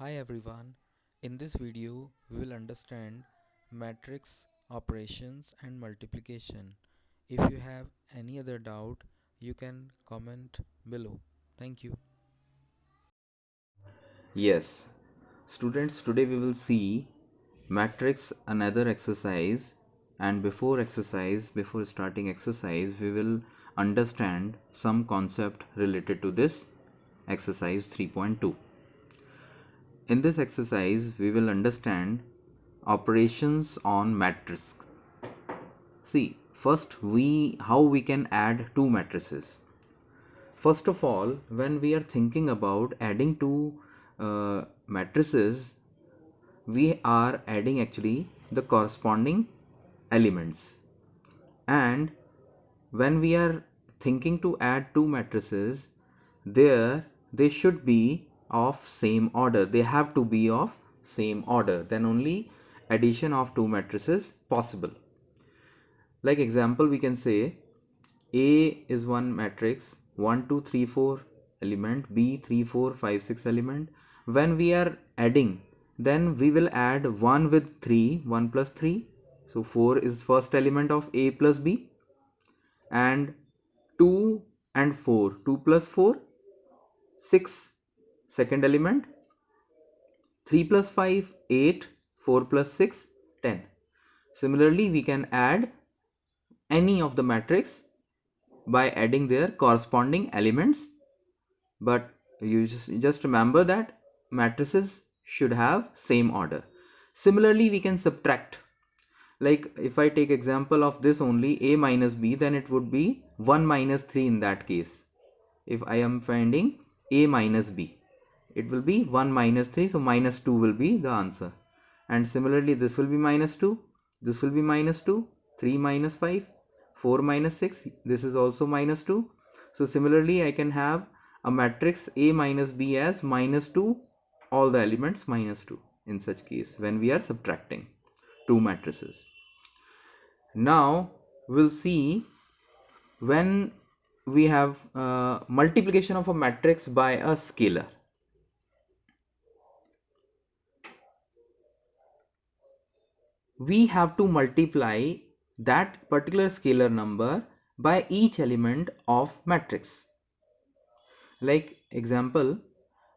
Hi everyone, in this video we will understand matrix operations and multiplication. If you have any other doubt, you can comment below. Thank you. Yes, students, today we will see matrix another exercise, and before starting exercise, we will understand some concept related to this exercise 3.2. In this exercise, we will understand operations on matrix. See, first how we can add two matrices. First of all, when we are thinking about adding two matrices, we are adding actually the corresponding elements. And when we are thinking to add two matrices, they should be of same order. They have to be of same order. Then only addition of two matrices possible. Like example, we can say A is one matrix, 1 2 3 4 element, B 3 4 5 6 element. When we are adding, then we will add 1 with 3, 1 plus 3. So 4 is first element of A plus B, and 2 and 4, 2 plus 4, 6 second element, 3 plus 5, 8, 4 plus 6, 10. Similarly, we can add any of the matrix by adding their corresponding elements, but you just remember that matrices should have same order. Similarly, we can subtract. Like if I take example of this only, A minus B, then it would be 1 minus 3 in that case. If I am finding A minus B, it will be 1 minus 3, so minus 2 will be the answer. And similarly, this will be minus 2, this will be minus 2, 3 minus 5, 4 minus 6, this is also minus 2. So similarly, I can have a matrix A minus B as minus 2, all the elements minus 2 in such case when we are subtracting two matrices. Now we'll see when we have multiplication of a matrix by a scalar. We have to multiply that particular scalar number by each element of matrix. Like example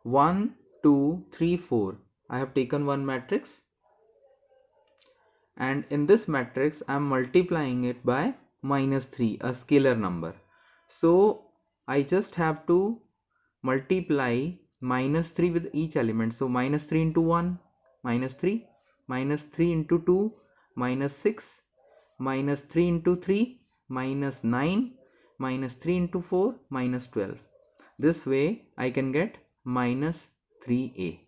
1 2 3 4, I have taken one matrix, and in this matrix I am multiplying it by minus 3, a scalar number. So I just have to multiply minus 3 with each element. So minus 3 into 1, minus 3, minus 3 into 2, minus 6, minus 3 into 3, minus 9, minus 3 into 4, minus 12. This way I can get minus 3a.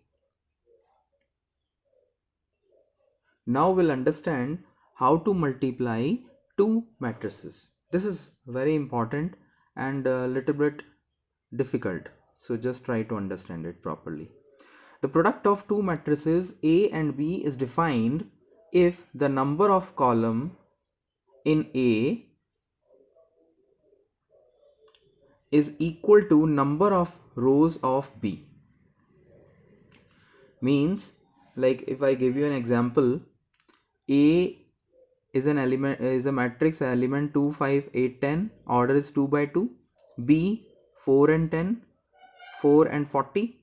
Now we'll understand how to multiply two matrices. This is very important and a little bit difficult. So just try to understand it properly. The product of two matrices A and B is defined if the number of column in A is equal to number of rows of B. Means, like if I give you an example, A is an element, is a matrix element 2 5 8 10, order is 2 by 2. B 4 and 10, 4 and 40,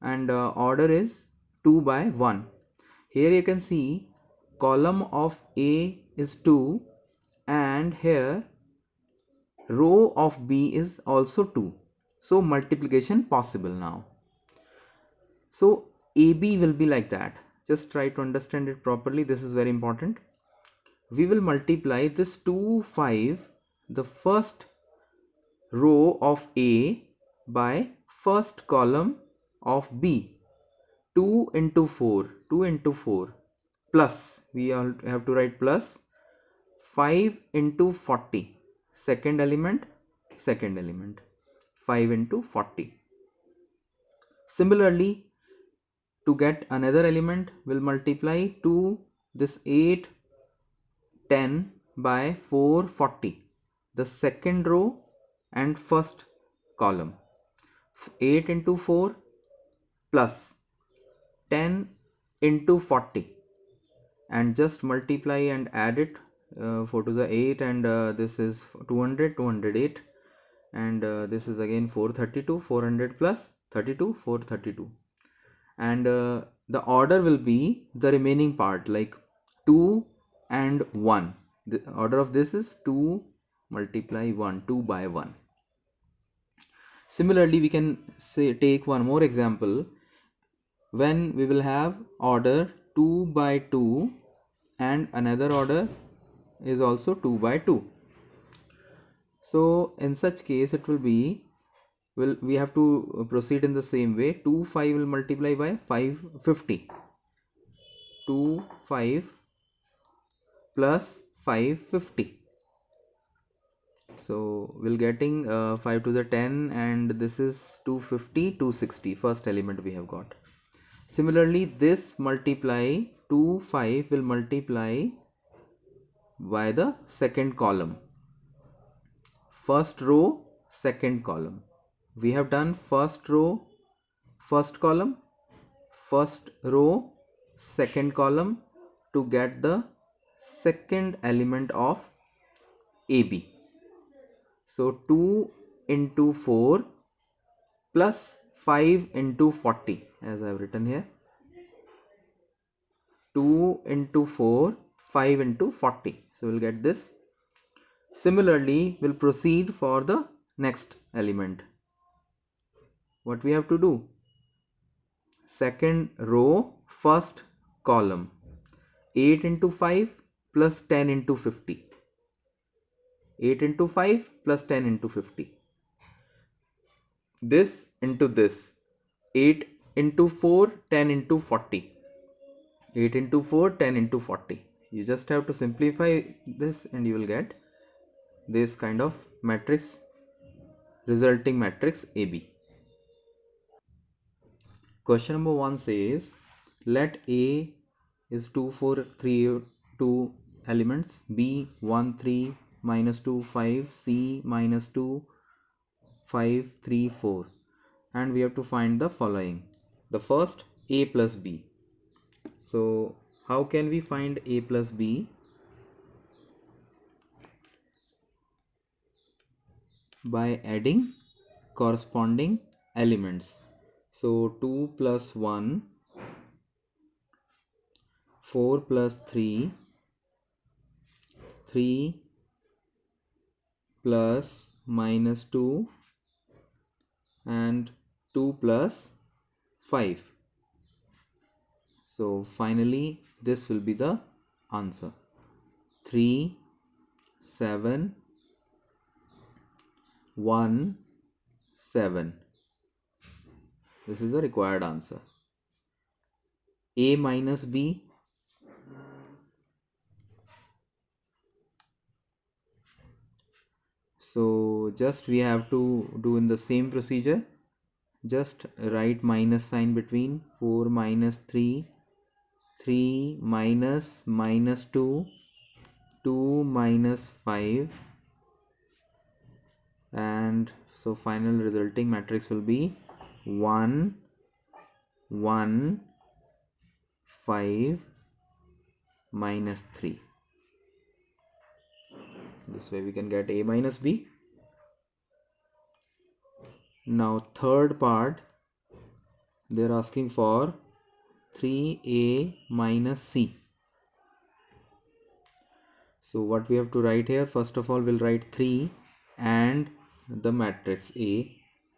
and order is 2 by 1. Here you can see column of A is 2, and here row of B is also 2. So multiplication possible now. So AB will be like that. Just try to understand it properly. This is very important. We will multiply this 2 5, the first row of A, by first column of B. 2 into 4, 2 into 4, plus, we all have to write plus, 5 into 40, second element, 5 into 40. Similarly, to get another element, we'll multiply 2, this 8, 10 by 4, 40, the second row and first column. 8 into 4 plus 10 into 40 and just multiply and add it. 4 to the 8 and this is 200, 208 and this is again 432, 400 plus 32, 432 and the order will be the remaining part like 2 and 1. The order of this is 2 multiply 1, 2 by 1. Similarly, we can say take one more example when we will have order 2 by 2 and another order is also 2 by 2. So in such case it will be, we have to proceed in the same way. 2 5 will multiply by 550. 2 5 plus 550. So we'll getting 5 to the 10 and this is 250, 260. First element we have got. Similarly, this multiply 2 5 will multiply by the second column. First row, second column. We have done first row, first column, first row, second column to get the second element of AB. So 2 into 4 plus 5 into 40 as I have written here. 2 into 4, 5 into 40. So we'll get this. Similarly, we'll proceed for the next element. What we have to do? Second row, first column. 8 into 5 plus 10 into 50. 8 into 5 plus 10 into 50. This into this. 8 into 4, 10 into 40. 8 into 4, 10 into 40. You just have to simplify this and you will get this kind of matrix, resulting matrix AB. Question number 1 says, let A is 2 4 3 2 elements, B 1 3 minus 2 5, C minus 2 5 3 4 and we have to find the following. The first, A plus B. So how can we find A plus B? By adding corresponding elements. So 2 plus 1, 4 plus 3, 3 plus minus 2 and 2 plus 5. So finally this will be the answer. 3 7 1 7. This is the required answer. A minus B. So just we have to do in the same procedure. Just write minus sign between. 4 minus 3, 3 minus minus 2, 2 minus 5 and so final resulting matrix will be 1 1 5 minus 3. This way we can get A minus B. Now third part, they are asking for 3A minus C. So what we have to write here, first of all we'll write 3 and the matrix A,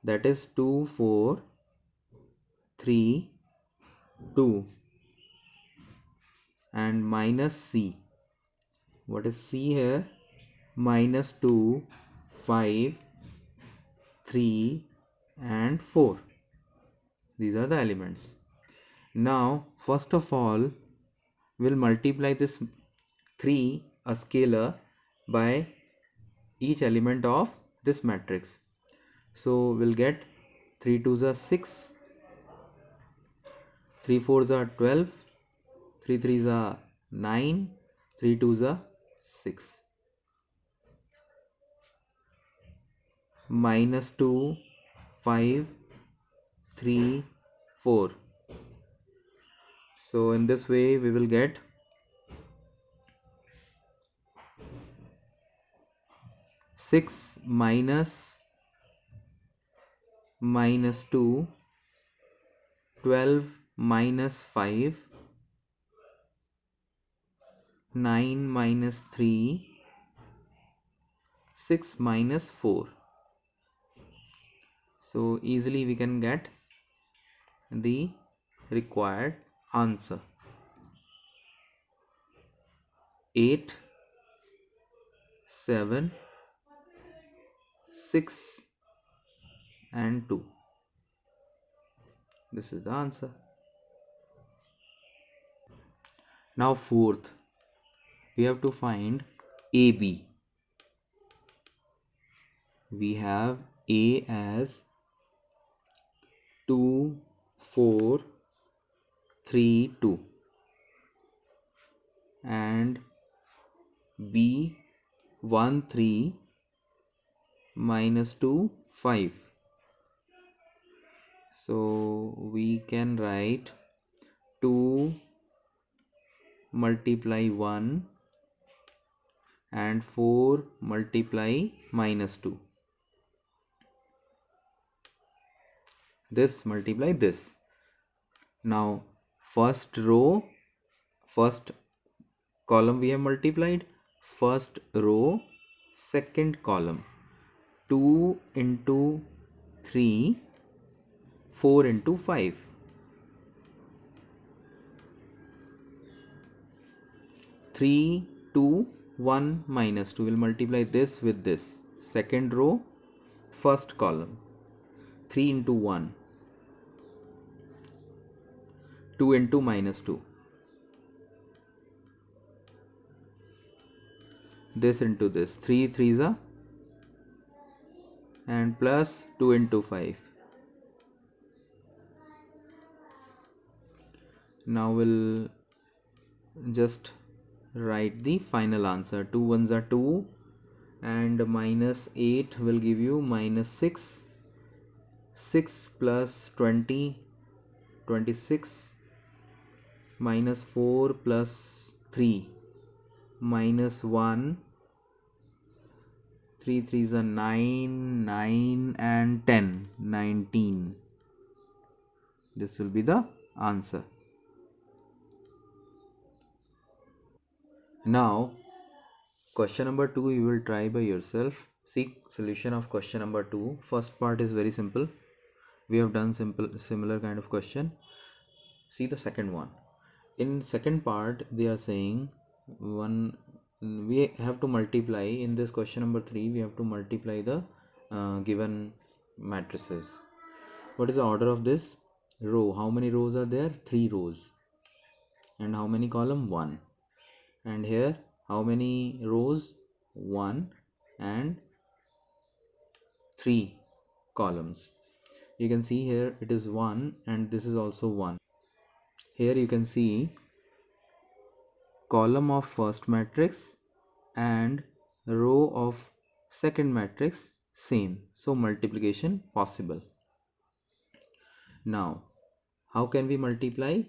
that is 2 4 3 2 and minus C. What is C here? Minus 2 5 3 and 4. These are the elements. Now first of all we'll multiply this 3, a scalar, by each element of this matrix. So we'll get 3 2s are 6, 3 4s are 12, 3 3s are 9, 3 2s are 6. Minus 2 5 3 4. So in this way we will get 6 minus 2, 12 minus 5, 9 minus 3, 6 minus 4. So easily we can get the required answer. 8, 7, 6 and 2. This is the answer. Now fourth, we have to find AB. We have A as 2, 4, 3, 2 and B 1, 3 minus 2, 5. So we can write 2 multiply 1 and 4 multiply minus 2. This multiply this. Now first row, first column we have multiplied, first row, second column. 2 into 3, 4 into 5. 3, 2, 1 minus 2. Will multiply this with this. Second row, first column. 3 into 1. 2 into minus 2. This into this. 3 3s are and plus 2 into 5. Now we'll just write the final answer. 2 ones are 2 and minus 8 will give you minus 6. 6 plus 20, 26 minus 4 plus 3 minus 1, 3 3s are 9, 9 and 10, 19. This will be the answer. Now question number 2 you will try by yourself. See solution of question number 2. First part is very simple. We have done similar kind of question. See the second one. In second part they are saying we have to multiply. In this question number 3 we have to multiply the given matrices. What is the order of this row? How many rows are there? 3 rows. And how many column? 1. And here how many rows? 1 and 3 columns. You can see here it is 1 and this is also 1. Here you can see column of first matrix and row of second matrix same, so multiplication possible. Now how can we multiply?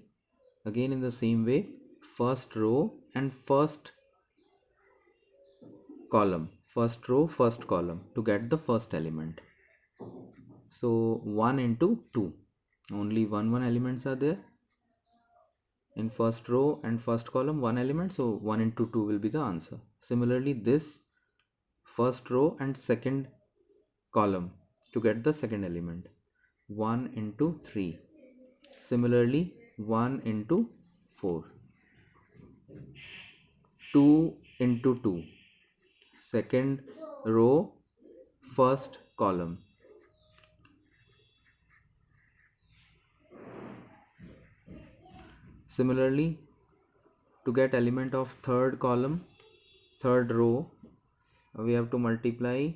Again in the same way, first row and first column, first row first column to get the first element. So 1 into 2, only one elements are there in first row and first column, one element, so 1 into 2 will be the answer. Similarly this first row and second column to get the second element, 1 into 3. Similarly 1 into 4, 2 into 2, second row first column. Similarly to get element of third column, third row, we have to multiply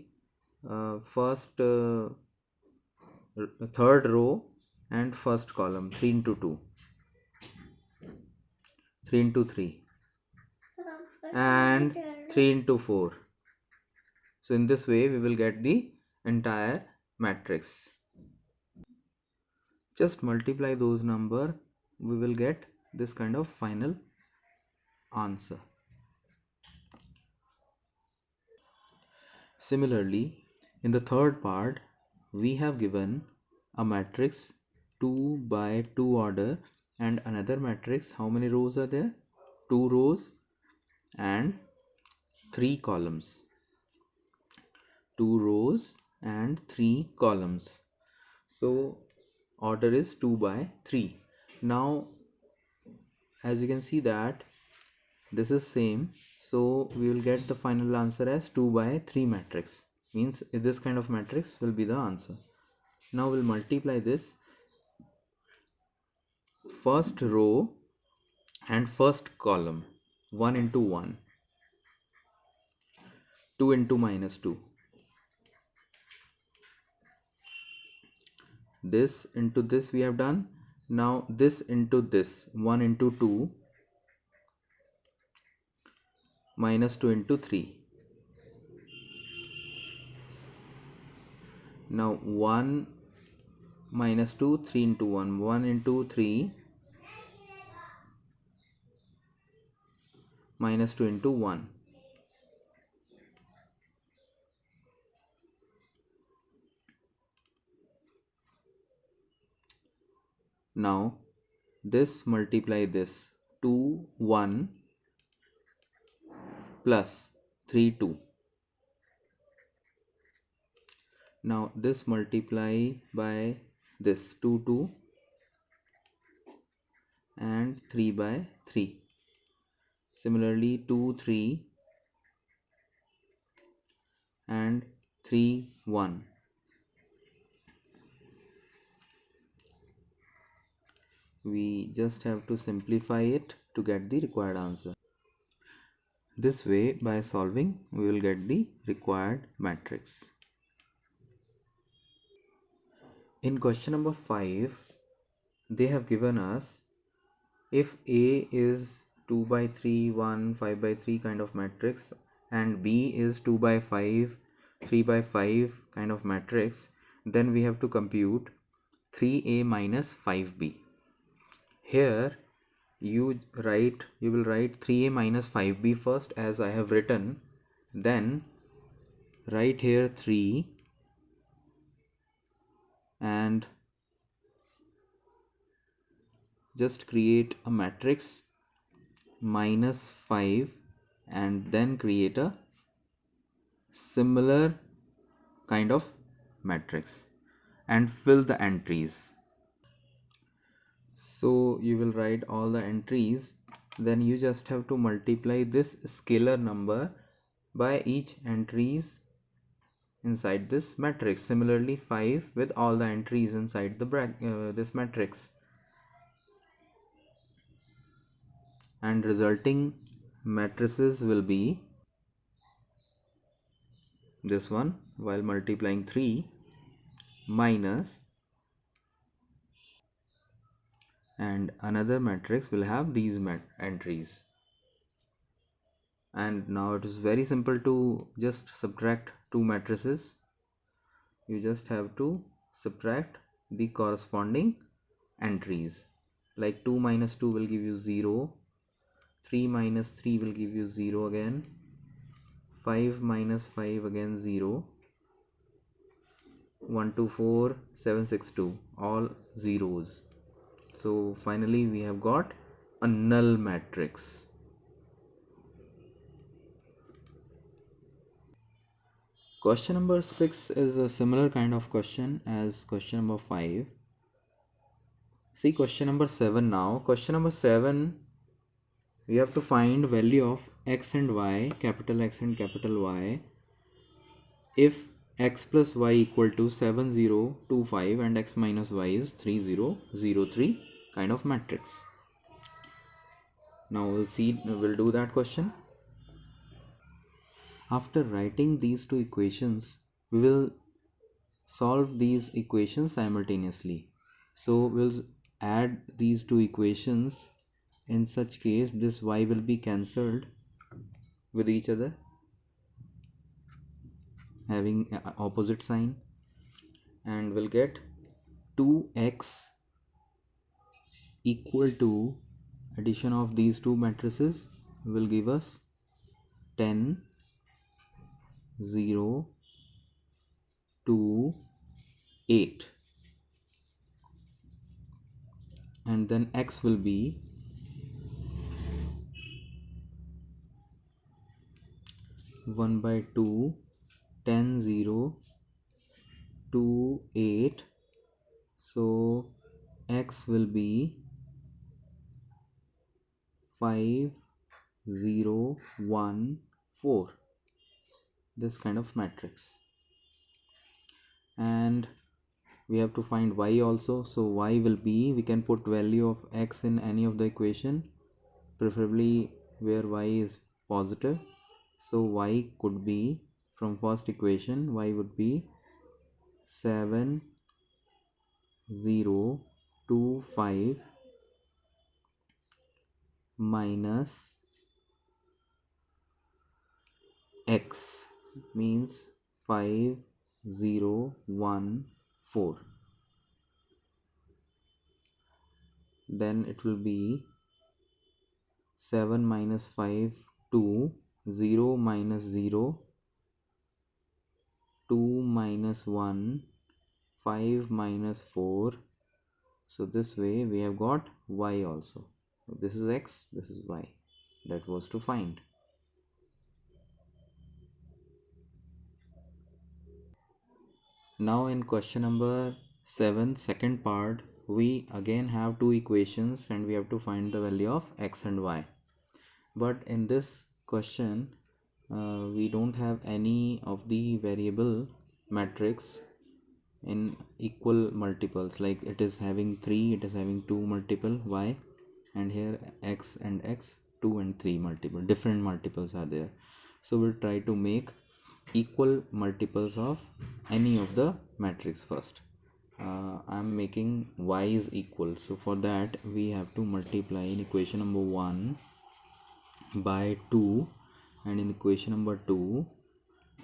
third row and first column, 3 into 2, 3 into 3 and 3 into 4. So in this way we will get the entire matrix. Just multiply those number, we will get this kind of final answer. Similarly, in the third part, we have given a matrix 2 by 2 order and another matrix. How many rows are there? 2 rows and 3 columns. 2 rows and 3 columns. So order is 2 by 3. Now as you can see that this is same, so we will get the final answer as 2 by 3 matrix, means this kind of matrix will be the answer. Now we'll multiply this first row and first column, 1 into 1, 2 into minus 2, this into this we have done. Now this into this, 1 into 2 minus 2 into 3. Now 1 minus 2, 3 into 1, 1 into 3 minus 2 into 1. Now this multiply this, 2 1 plus 3 2. Now this multiply by this, 2 2 and 3 by 3. Similarly 2 3 and 3 1. We just have to simplify it to get the required answer. This way, by solving, we will get the required matrix. In question number 5, they have given us if A is 2 by 3, 1, 5 by 3 kind of matrix and B is 2 by 5, 3 by 5 kind of matrix, then we have to compute 3A minus 5B. Here you will write 3A minus 5B first as I have written, then write here 3 and just create a matrix minus 5 and then create a similar kind of matrix and fill the entries. So you will write all the entries, then you just have to multiply this scalar number by each entries inside this matrix. Similarly 5 with all the entries inside the this matrix, and resulting matrices will be this one, while multiplying 3 minus, and another matrix will have these entries. And now it is very simple to just subtract two matrices. You just have to subtract the corresponding entries, like 2 minus 2 will give you 0, 3 minus 3 will give you 0 again, 5 minus 5 again 0, 1 2 4 7 6 2, all zeros. So finally we have got a null matrix. Question number 6 is a similar kind of question as question number 5. See question number 7 now. Question number 7, we have to find value of x and y, capital X and capital Y, if x plus y equal to 7025 and x minus y is 3003 kind of matrix. Now we'll do that question. After writing these two equations, we will solve these equations simultaneously. So we'll add these two equations. In such case, this y will be cancelled with each other, having opposite sign, and we'll get 2x equal to Addition of these two matrices will give us 10, 0, 2, 8, and then x will be 1 by 2, 10, 0, 2, 8. So x will be 5, 0, 1, 4, this kind of matrix. And we have to find y also. So y will be, we can put value of x in any of the equation, preferably where y is positive. So y could be, from first equation, y would be 7, 0, 2, 5 minus x, means 5, 0, 1, 4. Then it will be 7 minus 5, 2, 0 minus 0, 2 minus 1, 5 minus 4. So this way we have got y also. This is x, this is y. That was to find. Now in question number 7, second part, we again have two equations and we have to find the value of x and y. But in this question we don't have any of the variable matrix in equal multiples, like it is having 3, it is having 2 multiple y, and here x and x 2 and 3 multiple, different multiples are there. So we'll try to make equal multiples of any of the matrix first. I'm making y is equal, so for that we have to multiply in equation number 1 by 2 and in equation number 2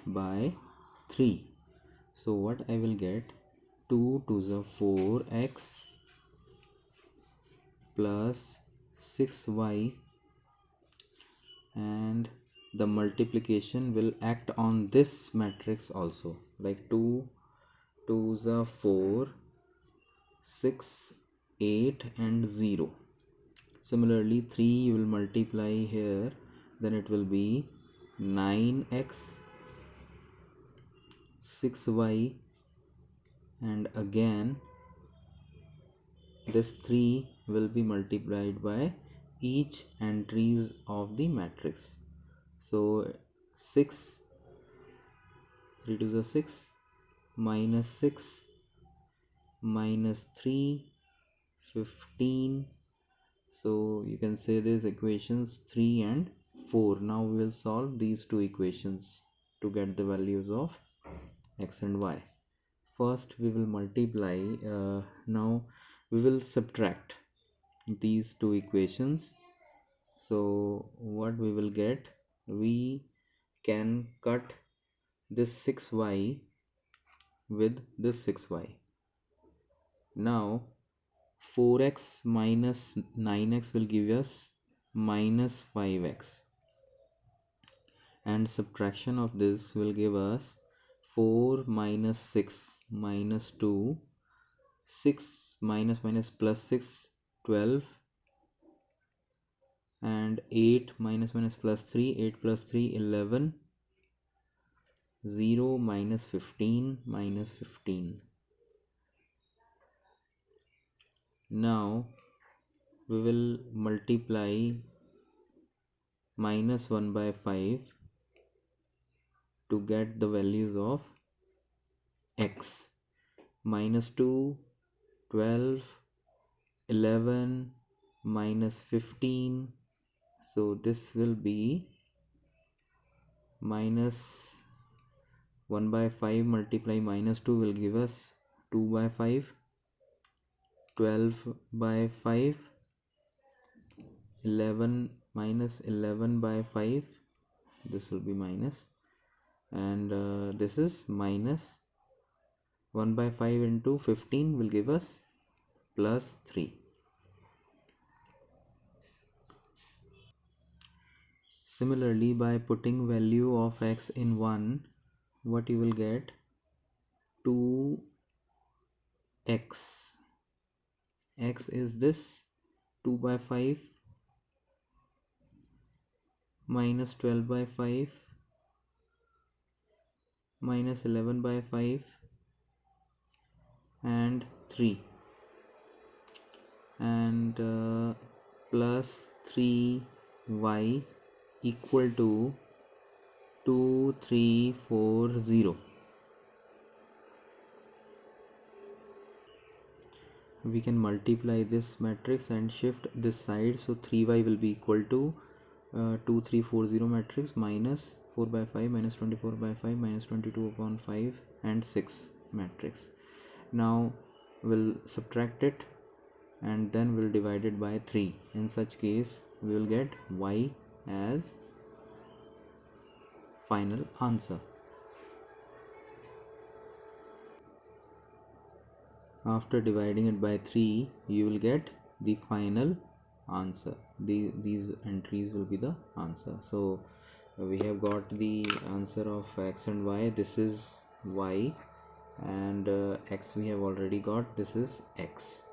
by 3. So what I will get, 2 to the 4x plus 6y, and the multiplication will act on this matrix also, like 2 to the 4, 6, 8 and 0. Similarly 3 you will multiply here, then it will be 9x, 6y, and again this 3 will be multiplied by each entries of the matrix. So 6, 3 to the 6, minus 6, minus 3, 15. So you can say these equations 3 and 4. Now we will solve these two equations to get the values of x and y. First we will multiply, now we will subtract these two equations. So what we will get, we can cut this 6y with this 6y. Now 4x minus 9x will give us minus 5x, and subtraction of this will give us 4 minus 6 minus 2, 6 minus minus plus 6, 12, and 8 minus minus plus 3, 8 plus 3, 11, 0 minus 15 minus 15. Now we will multiply minus 1 by 5 to get the values of x. Minus 2, 12, 11, minus 15. So this will be minus 1 by 5 multiply minus 2 will give us 2 by 5, 12 by 5, 11 minus 11 by 5, this will be minus, and this is minus 1 by 5 into 15 will give us plus 3. Similarly, by putting value of x in 1, what you will get? 2x. X is this 2 by 5 minus 12 by 5 minus 11 by 5 and 3, and plus 3y equal to 2340. We can multiply this matrix and shift this side, so 3y will be equal to 2340 matrix minus 4 by 5 minus 24 by 5 minus 22 upon 5 and 6 matrix. Now we'll subtract it and then we'll divide it by 3. In such case we will get y as final answer. After dividing it by 3, you will get the final answer. These entries will be the answer. So we have got the answer of x and y. This is y, and x we have already got, this is x.